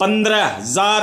15,000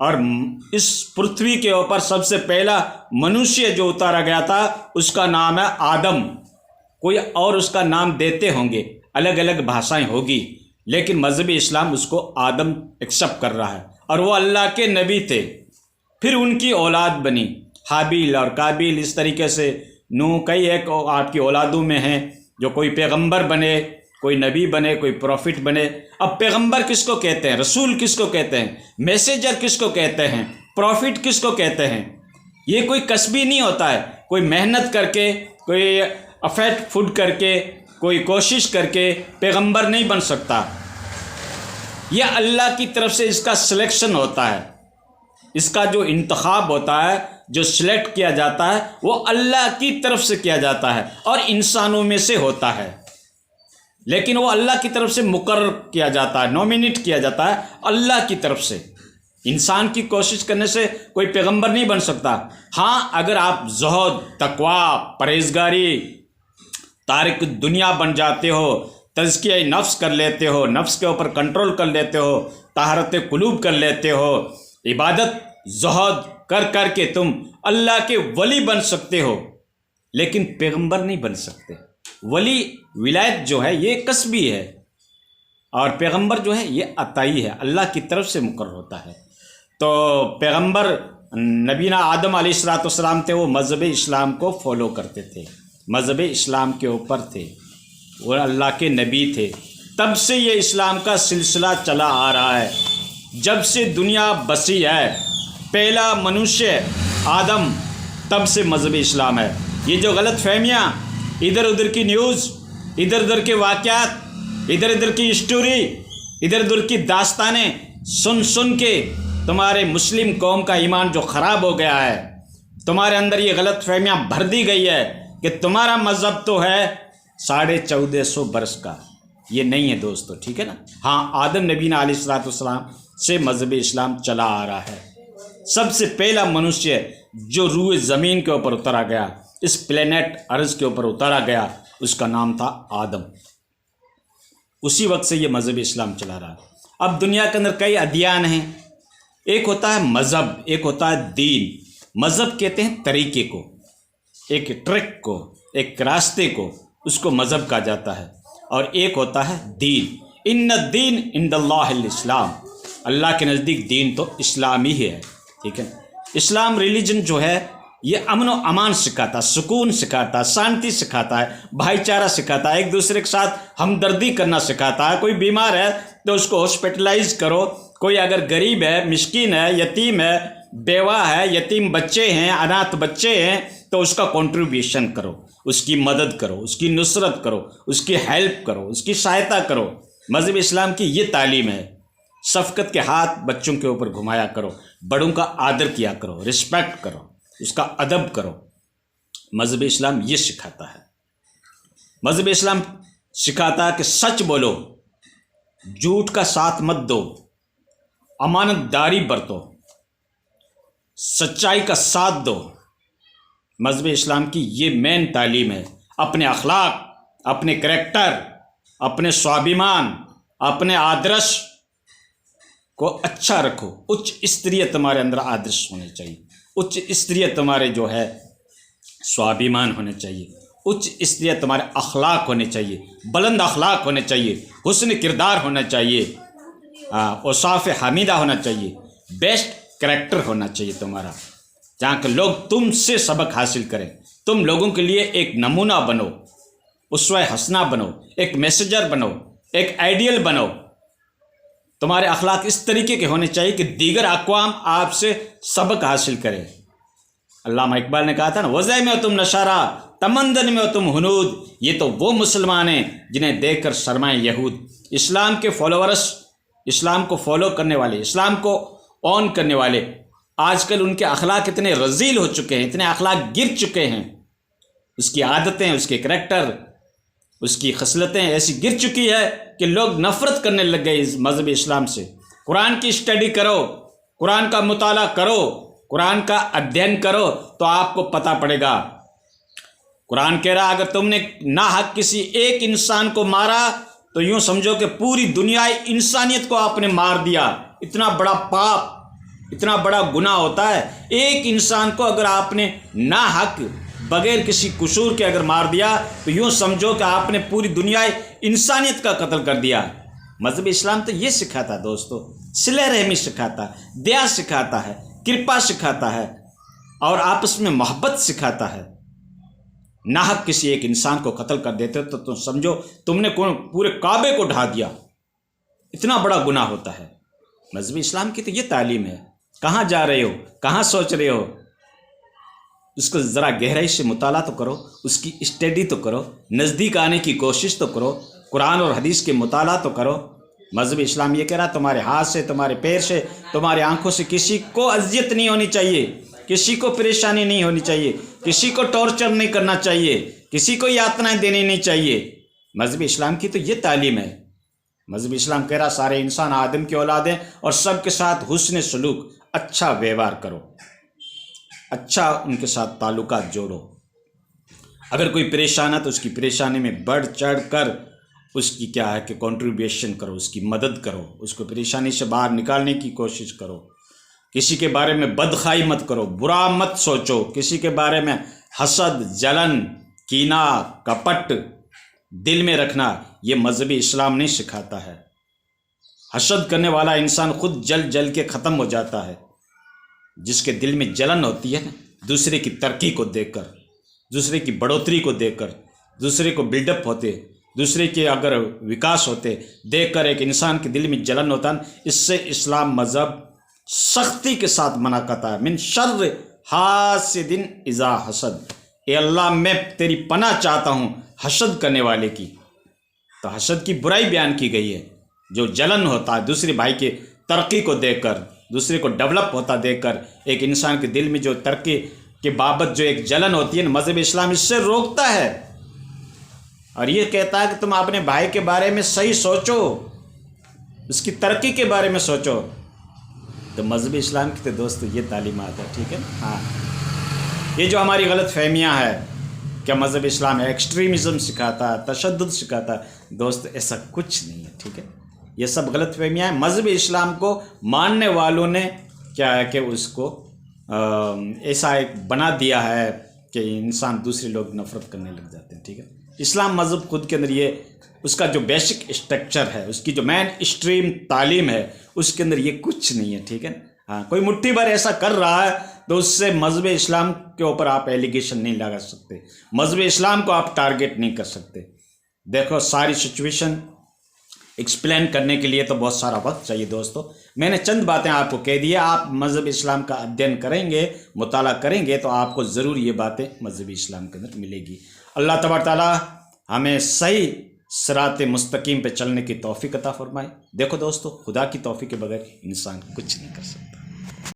اور اس پرتھوی کے اوپر سب سے پہلا منوشیہ جو اتارا گیا تھا اس کا نام ہے آدم. کوئی اور اس کا نام دیتے ہوں گے, الگ الگ بھاشائیں ہوگی, لیکن مذہب اسلام اس کو آدم ایکسیپٹ کر رہا ہے, اور وہ اللہ کے نبی تھے. پھر ان کی اولاد بنی حابیل اور قابیل, اس طریقے سے نوح کئی ایک آپ کی اولادوں میں ہیں جو کوئی پیغمبر بنے, کوئی نبی بنے, کوئی پروفٹ بنے. اب پیغمبر کس کو کہتے ہیں, رسول کس کو کہتے ہیں, میسیجر کس کو کہتے ہیں, پروفٹ کس کو کہتے ہیں؟ یہ کوئی کسبی نہیں ہوتا ہے, کوئی محنت کر کے, کوئی افیٹ فوڈ کر کے, کوئی کوشش کر کے پیغمبر نہیں بن سکتا. یہ اللہ کی طرف سے اس کا سلیکشن ہوتا ہے, اس کا جو انتخاب ہوتا ہے, جو سلیکٹ کیا جاتا ہے وہ اللہ کی طرف سے کیا جاتا ہے اور انسانوں میں سے ہوتا ہے. لیکن وہ اللہ کی طرف سے مقرر کیا جاتا ہے, نومینیٹ کیا جاتا ہے اللہ کی طرف سے. انسان کی کوشش کرنے سے کوئی پیغمبر نہیں بن سکتا. ہاں اگر آپ زہد, تقوی, پرہیزگاری, تارک دنیا بن جاتے ہو, تزکیہ نفس کر لیتے ہو, نفس کے اوپر کنٹرول کر لیتے ہو, طہارت قلوب کر لیتے ہو, عبادت زہد کر کر کے تم اللہ کے ولی بن سکتے ہو, لیکن پیغمبر نہیں بن سکتے. ولی ولایت جو ہے یہ کسبی ہے, اور پیغمبر جو ہے یہ عطائی ہے, اللہ کی طرف سے مقرر ہوتا ہے. تو پیغمبر نبینا آدم علیہ السلام تھے, وہ مذہب اسلام کو فالو کرتے تھے, مذہب اسلام کے اوپر تھے, وہ اللہ کے نبی تھے. تب سے یہ اسلام کا سلسلہ چلا آ رہا ہے, جب سے دنیا بسی ہے. پہلا منوشیہ آدم, تب سے مذہب اسلام ہے. یہ جو غلط فہمیاں, ادھر ادھر کی نیوز, ادھر ادھر کے واقعات, ادھر ادھر کی اسٹوری, ادھر ادھر کی داستانیں سن سن کے تمہارے مسلم قوم کا ایمان جو خراب ہو گیا ہے, تمہارے اندر یہ غلط فہمیاں بھر دی گئی ہے کہ تمہارا مذہب تو ہے 1450 برس کا. یہ نہیں ہے دوستو, ٹھیک ہے نا. ہاں آدم نبی علیہ السلام سے مذہب اسلام چلا آ رہا ہے. سب سے پہلا منوشیہ جو روح زمین کے اوپر اتارا گیا, اس پلینٹ ارض کے اوپر اتارا گیا, اس کا نام تھا آدم. اسی وقت سے یہ مذہب اسلام چلا رہا ہے. اب دنیا کے اندر کئی ادیان ہیں, ایک ہوتا ہے مذہب, ایک ہوتا ہے دین. مذہب کہتے ہیں طریقے کو, ایک ٹریک کو, ایک راستے کو, اس کو مذہب کہا جاتا ہے. اور ایک ہوتا ہے دین. ان الدین عند اللہ الاسلام, اللہ کے نزدیک دین تو اسلام ہی ہے, ٹھیک ہے. اسلام ریلیجن جو ہے یہ امن و امان سکھاتا, سکون سکھاتا, شانتی سکھاتا ہے, بھائی چارہ سکھاتا ہے, ایک دوسرے کے ساتھ ہمدردی کرنا سکھاتا ہے. کوئی بیمار ہے تو اس کو ہاسپٹلائز کرو, کوئی اگر غریب ہے, مسکین ہے, یتیم ہے, بیوہ ہے, یتیم بچے ہیں, اناتھ بچے ہیں, تو اس کا کنٹریبیوشن کرو, اس کی مدد کرو, اس کی نصرت کرو, اس کی ہیلپ کرو, اس کی سہایتا کرو. مذہب اسلام کی یہ تعلیم ہے. شفقت کے ہاتھ بچوں کے اوپر گھمایا کرو, بڑوں کا آدر کیا کرو, رسپیکٹ کرو, اس کا ادب کرو. مذہب اسلام یہ سکھاتا ہے. مذہب اسلام سکھاتا ہے کہ سچ بولو, جھوٹ کا ساتھ مت دو, امانت داری برتو, سچائی کا ساتھ دو. مذہب اسلام کی یہ مین تعلیم ہے. اپنے اخلاق, اپنے کریکٹر, اپنے سوابھیمان, اپنے آدرش کو اچھا رکھو. اچ استریت تمہارے اندر آدرش ہونے چاہیے, اچ استریت تمہارے جو ہے سوابھیمان ہونے چاہیے, اچ استریت تمہارے اخلاق ہونے چاہیے, بلند اخلاق ہونے چاہیے, حسن کردار ہونا چاہیے, اوصاف حمیدہ ہونا چاہیے, بیسٹ کریکٹر ہونا چاہیے تمہارا, جہاں کہ لوگ تم سے سبق حاصل کریں. تم لوگوں کے لیے ایک نمونہ بنو, اسوہ حسنہ بنو, ایک میسنجر بنو, ایک آئیڈیل بنو. تمہارے اخلاق اس طریقے کے ہونے چاہیے کہ دیگر اقوام آپ سے سبق حاصل کریں. علامہ اقبال نے کہا تھا نا, وضع میں ہو تم نشارہ, تمندن میں ہو تم ہنود. یہ تو وہ مسلمان ہیں جنہیں دیکھ کر شرمائیں یہود. اسلام کے فالوورس, اسلام کو فالو کرنے والے, اسلام کو آن کرنے والے, آج کل ان کے اخلاق اتنے رذیل ہو چکے ہیں, اتنے اخلاق گر چکے ہیں, اس کی عادتیں, اس کے کریکٹر, اس کی خصلتیں ایسی گر چکی ہے کہ لوگ نفرت کرنے لگ گئے اس مذہب اسلام سے. قرآن کی اسٹڈی کرو, قرآن کا مطالعہ کرو, قرآن کا ادھین کرو, تو آپ کو پتہ پڑے گا. قرآن کہہ رہا اگر تم نے ناحق کسی ایک انسان کو مارا تو یوں سمجھو کہ پوری دنیا انسانیت کو آپ نے مار دیا. اتنا بڑا پاپ, اتنا بڑا گناہ ہوتا ہے. ایک انسان کو اگر آپ نے ناحق بغیر کسی قصور کے اگر مار دیا تو یوں سمجھو کہ آپ نے پوری دنیا انسانیت کا قتل کر دیا. مذہب اسلام تو یہ سکھاتا ہے دوستو، صلہ رحمی سکھاتا ہے، دیا سکھاتا ہے، کرپا سکھاتا ہے اور آپس میں محبت سکھاتا ہے. ناحق کسی ایک انسان کو قتل کر دیتے تو تم سمجھو تم نے پورے کعبے کو ڈھا دیا. اتنا بڑا گناہ ہوتا ہے. مذہب اسلام کی تو یہ تعلیم ہے. کہاں جا رہے ہو، کہاں سوچ رہے ہو، اس کو ذرا گہرائی سے مطالعہ تو کرو، اس کی اسٹڈی تو کرو، نزدیک آنے کی کوشش تو کرو، قرآن اور حدیث کے مطالعہ تو کرو. مذہب اسلام یہ کہہ رہا تمہارے ہاتھ سے، تمہارے پیر سے، تمہارے آنکھوں سے کسی کو اذیت نہیں ہونی چاہیے، کسی کو پریشانی نہیں ہونی چاہیے، کسی کو ٹارچر نہیں کرنا چاہیے، کسی کو یاتنائیں دینی نہیں چاہیے. مذہب اسلام کی تو یہ تعلیم ہے. مذہب اسلام کہہ رہا سارے انسان آدم کی اولاد ہیں اور سب کے ساتھ حسن سلوک، اچھا ویوہار کرو، اچھا ان کے ساتھ تعلقات جوڑو. اگر کوئی پریشان ہے تو اس کی پریشانی میں بڑھ چڑھ کر اس کی کیا ہے کہ کنٹریبیوشن کرو، اس کی مدد کرو، اس کو پریشانی سے باہر نکالنے کی کوشش کرو. کسی کے بارے میں بدخواہی مت کرو، برا مت سوچو، کسی کے بارے میں حسد، جلن، کینہ، کپٹ دل میں رکھنا یہ مذہبی اسلام نہیں سکھاتا ہے. حسد کرنے والا انسان خود جل جل کے ختم ہو جاتا ہے. جس کے دل میں جلن ہوتی ہے نا، دوسرے کی ترقی کو دیکھ کر، دوسرے کی بڑھوتری کو دیکھ کر، دوسرے کو بلڈ اپ ہوتے، دوسرے کے اگر وکاس ہوتے دیکھ کر ایک انسان کے دل میں جلن ہوتا ہے، اس سے اسلام مذہب سختی کے ساتھ منع کرتا ہے. من شر حاسد اذا حسد، اے اللہ میں تیری پناہ چاہتا ہوں حسد کرنے والے کی. تو حسد کی برائی بیان کی گئی ہے. جو جلن ہوتا ہے دوسرے بھائی کے ترقی کو دیکھ کر، دوسرے کو ڈیولپ ہوتا دیکھ کر، ایک انسان کے دل میں جو ترقی کے بابت جو ایک جلن ہوتی ہے نا، مذہب اسلام اس سے روکتا ہے اور یہ کہتا ہے کہ تم اپنے بھائی کے بارے میں صحیح سوچو، اس کی ترقی کے بارے میں سوچو. تو مذہب اسلام کی تو دوستو یہ تعلیمات ہے. ٹھیک ہے. ہاں، یہ جو ہماری غلط فہمیاں ہے کیا مذہب اسلام ایکسٹریمزم سکھاتا ہے، تشدد سکھاتا ہے، دوست ایسا کچھ نہیں ہے. ٹھیک ہے. یہ سب غلط فہمیاں ہیں. مذہب اسلام کو ماننے والوں نے کیا ہے کہ اس کو ایسا ایک بنا دیا ہے کہ انسان دوسرے لوگ نفرت کرنے لگ جاتے ہیں. ٹھیک ہے. اسلام مذہب خود کے اندر یہ اس کا جو بیسک اسٹرکچر ہے، اس کی جو مین اسٹریم تعلیم ہے، اس کے اندر یہ کچھ نہیں ہے. ٹھیک ہے. ہاں، کوئی مٹھی بھر ایسا کر رہا ہے تو اس سے مذہب اسلام کے اوپر آپ ایلیگیشن نہیں لگا سکتے، مذہب اسلام کو آپ ٹارگیٹ نہیں کر سکتے. دیکھو ساری سچویشن ایکسپلین کرنے کے لیے تو بہت سارا وقت چاہیے دوستو. میں نے چند باتیں آپ کو کہہ دی. آپ مذہب اسلام کا ادھین کریں گے، مطالعہ کریں گے تو آپ کو ضرور یہ باتیں مذہب اسلام کے اندر ملے گی. اللہ تبارک تعالیٰ ہمیں صحیح صراط مستقیم پہ چلنے کی توفیق عطا فرمائے. دیکھو دوستو، خدا کی توفیق کے بغیر انسان کچھ نہیں کر سکتا.